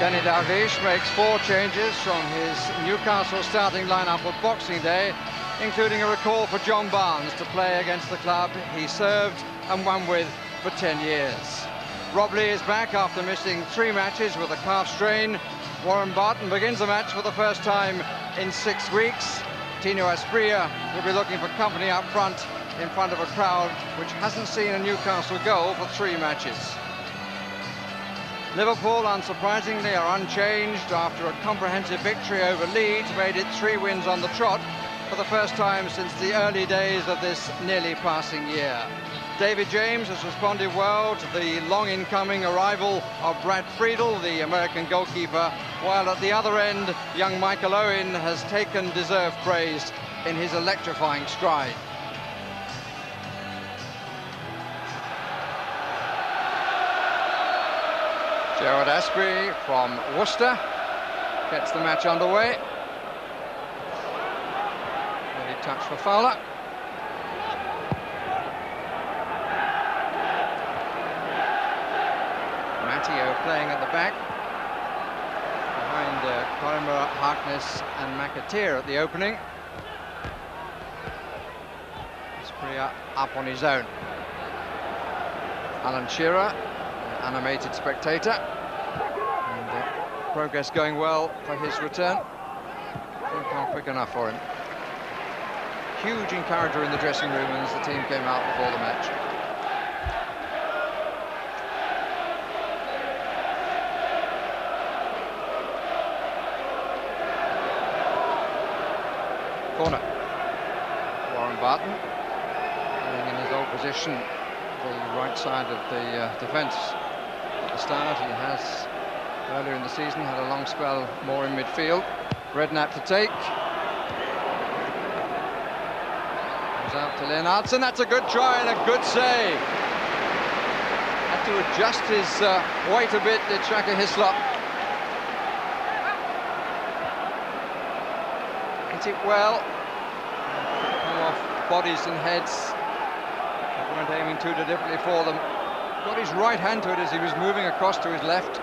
Kenny Dalglish makes 4 changes from his Newcastle starting lineup for Boxing Day, including a recall for John Barnes to play against the club he served and won with for 10 years. Rob Lee is back after missing 3 matches with a calf strain. Warren Barton begins the match for the first time in 6 weeks. Tino Asprilla will be looking for company up front in front of a crowd which hasn't seen a Newcastle goal for 3 matches. Liverpool, unsurprisingly, are unchanged after a comprehensive victory over Leeds made it 3 wins on the trot for the first time since the early days of this nearly passing year. David James has responded well to the long incoming arrival of Brad Friedel, the American goalkeeper, while at the other end, young Michael Owen has taken deserved praise in his electrifying stride. Gerard Asprey from Worcester gets the match underway. Ready touch for Fowler. Matteo playing at the back, behind Coimbra, Harkness and McAteer at the opening. Asprey up on his own. Alan Shearer, animated spectator, and progress going well for his return. Not quick enough for him. Huge encourager in the dressing room as the team came out before the match. Corner. Warren Barton playing in his old position, the right side of the defence. At the start, he has earlier in the season had a long spell more in midfield. Redknapp to take. Comes out to Leonardson. That's a good try and a good save. Had to adjust his weight a bit, did Shaka Hislop. Hit it well. Come off bodies and heads. They weren't aiming too deliberately for them. Got his right hand to it as he was moving across to his left.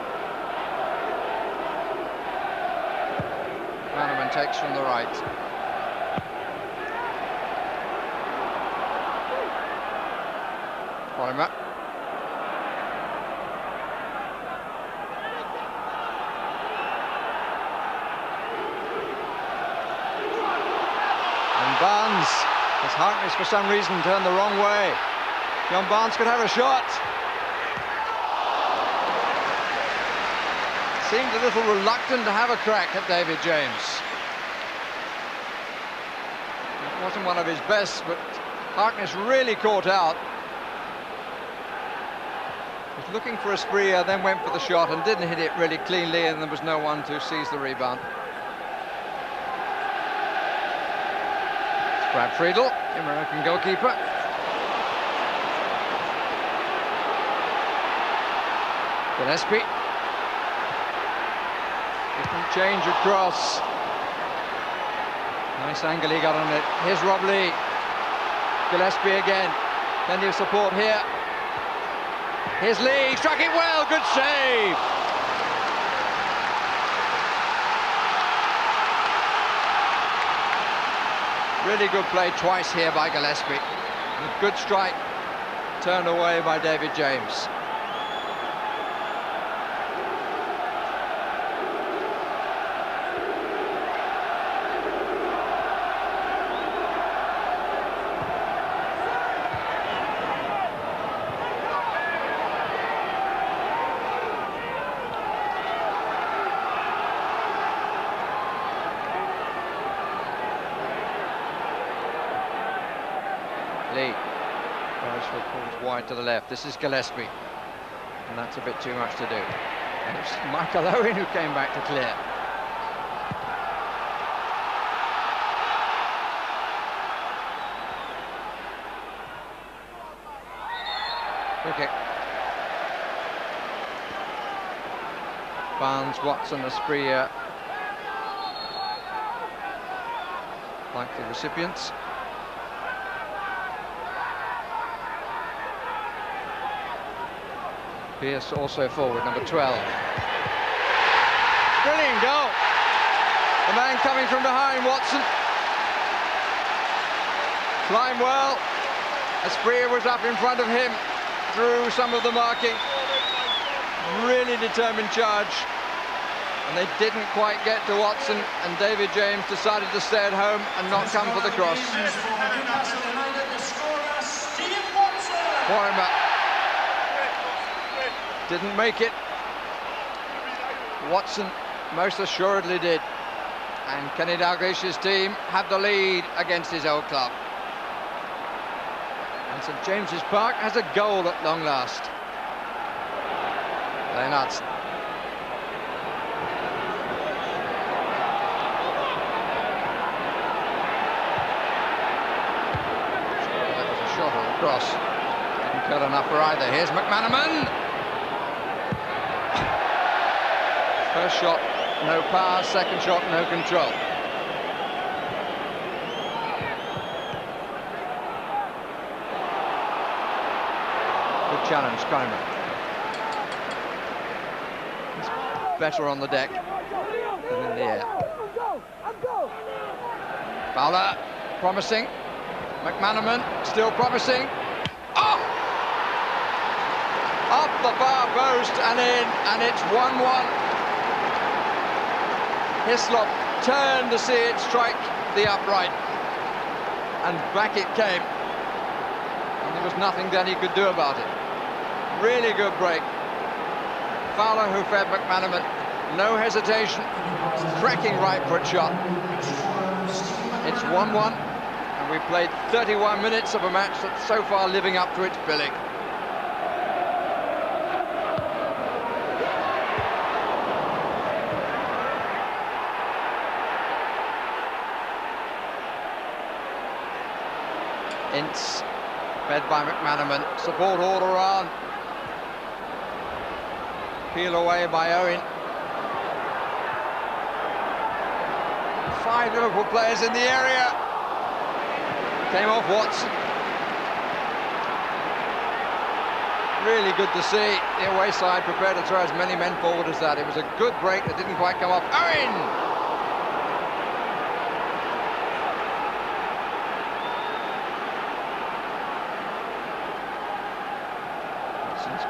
McManaman takes from the right. Coimbra. And Barnes, as Harkness for some reason turned the wrong way. John Barnes could have a shot. Seemed a little reluctant to have a crack at David James. It wasn't one of his best, but Harkness really caught out. He was looking for Asprilla, then went for the shot and didn't hit it really cleanly, and there was no one to seize the rebound. It's Brad Friedel, the American goalkeeper. Gillespie. Different change across. Nice angle he got on it. Here's Rob Lee. Gillespie again. Plenty of support here. Here's Lee. Struck it well. Good save. Really good play twice here by Gillespie. A good strike turned away by David James. Lee. Beresford pulls wide to the left. This is Gillespie. And that's a bit too much to do. And it's Michael Owen who came back to clear. Free kick. Barnes, Watson, Asprilla. Like the recipients. Pearce also forward, number 12. Brilliant goal. The man coming from behind, Watson. Climbed well. Asprilla was up in front of him through some of the marking. Really determined charge. And they didn't quite get to Watson, and David James decided to stay at home and not come for the cross. Warhammer didn't make it. Watson most assuredly did. And Kenny Dalglish's team have the lead against his old club. And St James's Park has a goal at long last. Leonardson. That was a shot or a cross. Didn't cut enough for either. Here's McManaman. First shot, no power. Second shot, no control. Good challenge, Keimer. He's better on the deck than in the air. Fowler, promising. McManaman, still promising. Oh! Up the far post and in, and it's 1-1. Hislop turned to see it strike the upright, and back it came, and there was nothing that he could do about it. Really good break. Fowler, who fed McManaman, no hesitation, cracking right foot shot. It's 1-1, and we've played 31 minutes of a match that's so far living up to its billing. Ince, fed by McManaman, support all around. Peel away by Owen. 5 Liverpool players in the area. Came off Watson. Really good to see the away side prepared to throw as many men forward as that. It was a good break that didn't quite come off. Owen!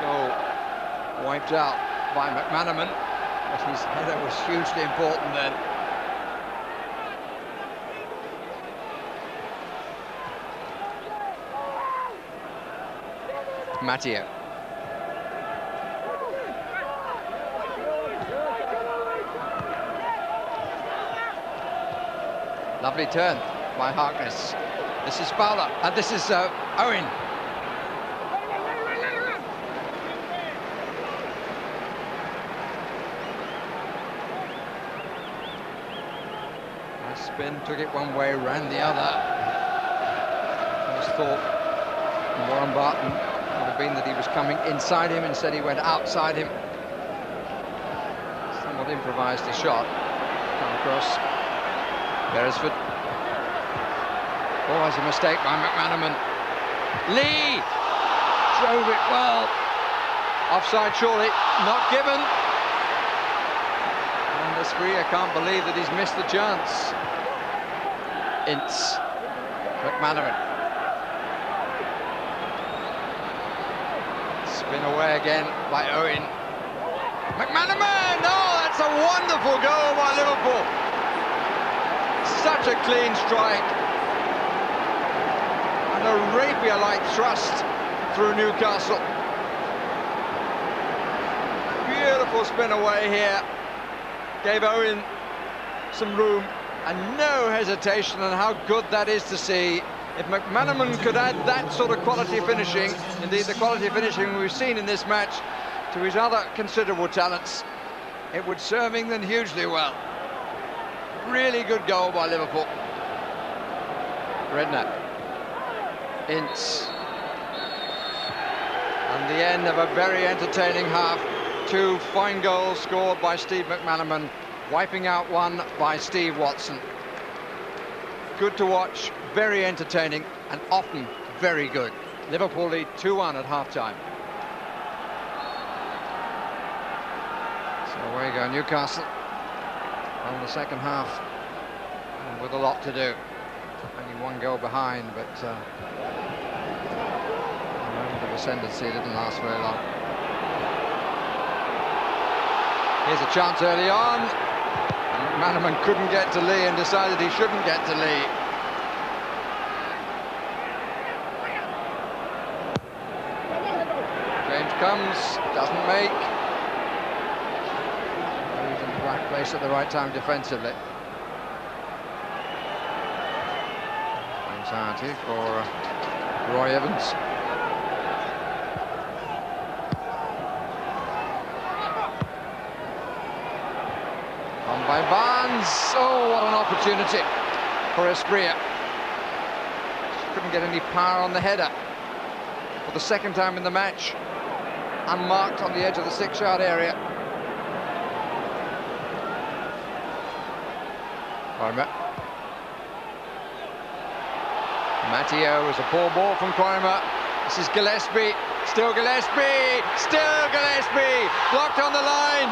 Goal wiped out by McManaman, but his header was hugely important then. Matteo. Lovely turn by Harkness. This is Fowler, and this is Owen. Spin, took it one way, ran the other. First thought Warren Barton would have been that he was coming inside him, instead he went outside him. Somewhat improvised a shot. Come across. Beresford. Oh, that's a mistake by McManaman. Lee drove it well. Offside surely, not given. And Asprilla can't believe that he's missed the chance. Ince, McManaman. Spin away again by Owen. McManaman! Oh, that's a wonderful goal by Liverpool. Such a clean strike. And a rapier-like thrust through Newcastle. Beautiful spin away here. Gave Owen some room. And no hesitation, and how good that is to see. If McManaman could add that sort of quality finishing, indeed the quality finishing we've seen in this match, to his other considerable talents, it would serve England hugely well. Really good goal by Liverpool. Redknapp. Ince. And the end of a very entertaining half. 2 fine goals scored by Steve McManaman, wiping out one by Steve Watson. Good to watch, very entertaining, and often very good. Liverpool lead 2-1 at half-time. So away you go, Newcastle. on the second half, and with a lot to do. Only one goal behind, but the moment of ascendancy didn't last very long. Here's a chance early on. McManaman couldn't get to Lee and decided he shouldn't get to Lee. James comes, doesn't make. He's in the right place at the right time defensively. Anxiety for Roy Evans. On by Barnes. Oh, what an opportunity for Espria. Couldn't get any power on the header. For the second time in the match, unmarked on the edge of the 6-yard area. Matteo is a poor ball from Quarrymer. This is Gillespie. Still Gillespie. Still Gillespie. Blocked on the line.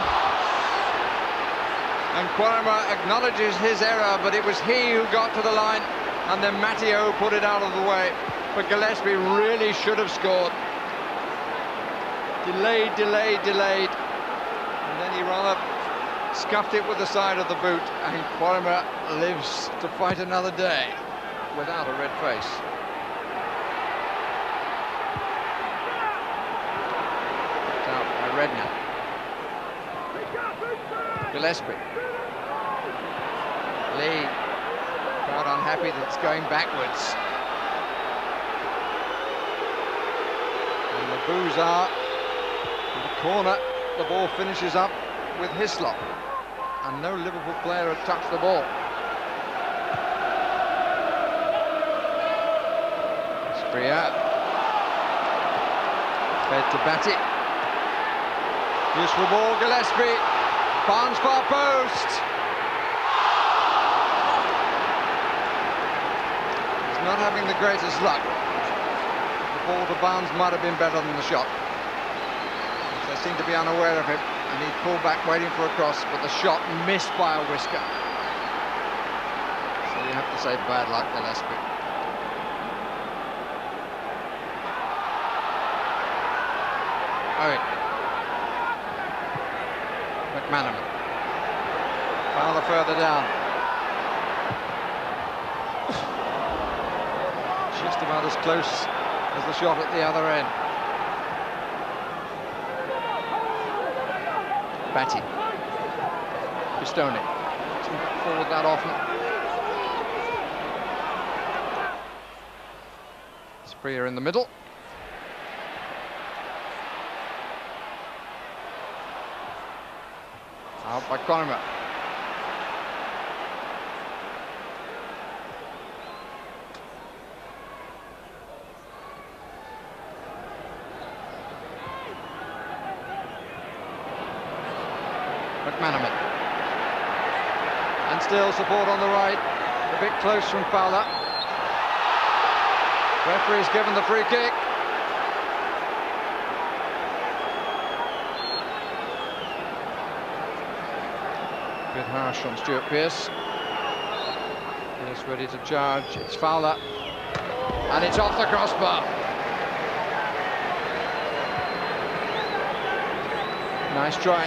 And Quarrymer acknowledges his error, but it was he who got to the line, and then Matteo put it out of the way. But Gillespie really should have scored. Delayed, delayed, delayed. And then he rather scuffed it with the side of the boot, and Quarrymer lives to fight another day without a red face. Picked out by Redknapp. Gillespie. Lee, quite unhappy that it's going backwards. And the boos are in the corner. The ball finishes up with Hislop, and no Liverpool player had touched the ball. Espria. Fed to Batty. Useful ball, Gillespie. Barnes far post. He's not having the greatest luck. The ball to Barnes might have been better than the shot. They seem to be unaware of him, and he pulled back waiting for a cross, but the shot missed by a whisker. So you have to say bad luck, Gillespie. McManaman. Farther further down. Just about as close as the shot at the other end. Batty. Pistone. Doesn't forward that often. Espria in the middle. Out by Quarrymer. McManaman. And still support on the right. A bit close from Fowler. Referee's given the free kick. Bit harsh on Stuart Pearce. Pearce ready to charge. It's Fowler, and it's off the crossbar. Nice try.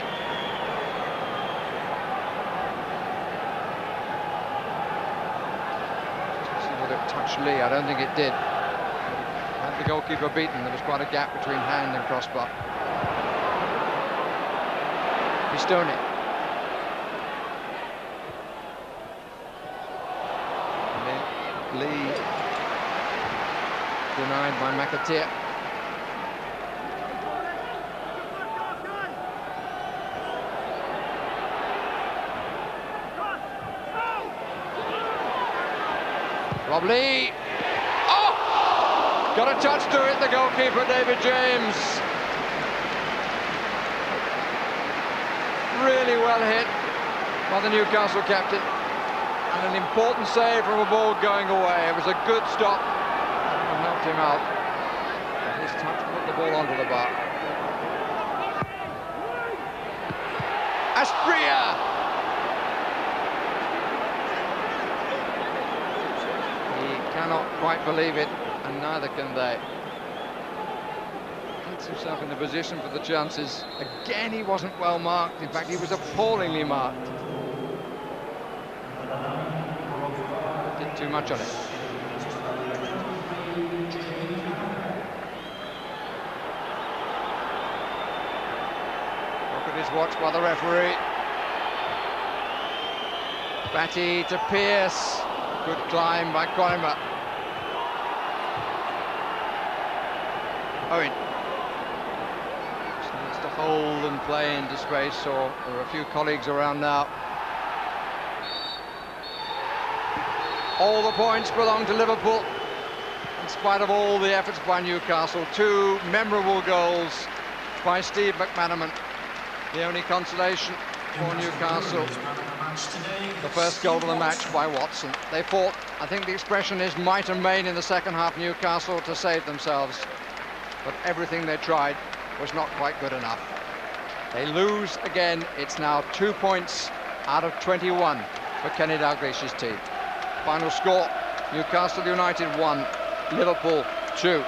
Just see whether it touched Lee. I don't think it did. Had the goalkeeper beaten. There was quite a gap between hand and crossbar. Pistone. Lee denied by McAteer. Rob Lee. Oh! Got a touch to it, the goalkeeper, David James. Really well hit by the Newcastle captain. And an important save from a ball going away. It was a good stop and helped him out. And his touch put the ball onto the bar. Espria! quite believe it, and neither can they. Gets himself in the position for the chances. Again, he wasn't well marked. In fact, he was appallingly marked. Did too much on it. Look at his watch by the referee. Batty to Pearce. Good climb by Coimbra. Owen. Just needs to hold and play into space, or there are a few colleagues around now. All the points belong to Liverpool, in spite of all the efforts by Newcastle. Two memorable goals by Steve McManaman. The only consolation for Newcastle, the first goal of the match by Watson. They fought, I think the expression is might and main in the second half, Newcastle, to save themselves. But everything they tried was not quite good enough. They lose again. It's now 2 points out of 21 for Kenny Dalglish's team. Final score, Newcastle United 1, Liverpool 2.